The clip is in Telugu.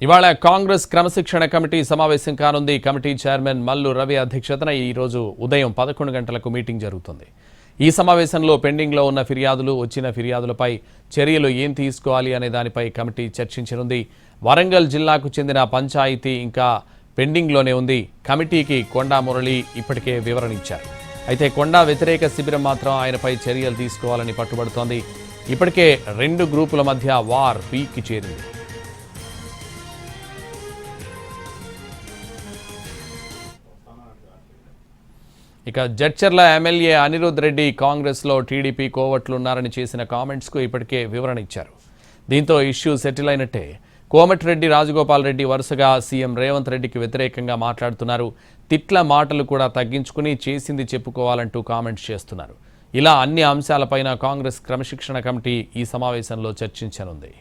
ఇవాళ కాంగ్రెస్ క్రమశిక్షణ కమిటీ సమావేశం కానుంది. కమిటీ చైర్మన్ మల్లు రవి అధ్యక్షతన ఈ రోజు ఉదయం 11 గంటలకు మీటింగ్ జరుగుతుంది. ఈ సమావేశంలో పెండింగ్లో ఉన్న ఫిర్యాదులు, వచ్చిన ఫిర్యాదులపై చర్యలు ఏం తీసుకోవాలి అనే దానిపై కమిటీ చర్చించనుంది. వరంగల్ జిల్లాకు చెందిన పంచాయతీ ఇంకా పెండింగ్లోనే ఉంది. కమిటీకి కొండా మురళి ఇప్పటికే వివరణ ఇచ్చారు. అయితే కొండా వ్యతిరేక శిబిరం మాత్రం ఆయనపై చర్యలు తీసుకోవాలని పట్టుబడుతోంది. ఇప్పటికే 2 గ్రూపుల మధ్య వార్ పీక్కి చేరింది. ఇక జడ్చర్ల ఎమ్మెల్యే అనిరుద్ రెడ్డి కాంగ్రెస్లో టీడీపీ కోవట్లున్నారని చేసిన కామెంట్స్కు ఇప్పటికే వివరణ ఇచ్చారు. దీంతో ఇష్యూ సెటిల్ అయినట్టే. కోమటిరెడ్డి రాజగోపాల్ రెడ్డి వరుసగా సీఎం రేవంత్ రెడ్డికి వ్యతిరేకంగా మాట్లాడుతున్నారు. తిట్ల మాటలు కూడా తగ్గించుకుని చేసింది చెప్పుకోవాలంటూ కామెంట్స్ చేస్తున్నారు. ఇలా అన్ని అంశాలపైన కాంగ్రెస్ క్రమశిక్షణ కమిటీ ఈ సమావేశంలో చర్చించనుంది.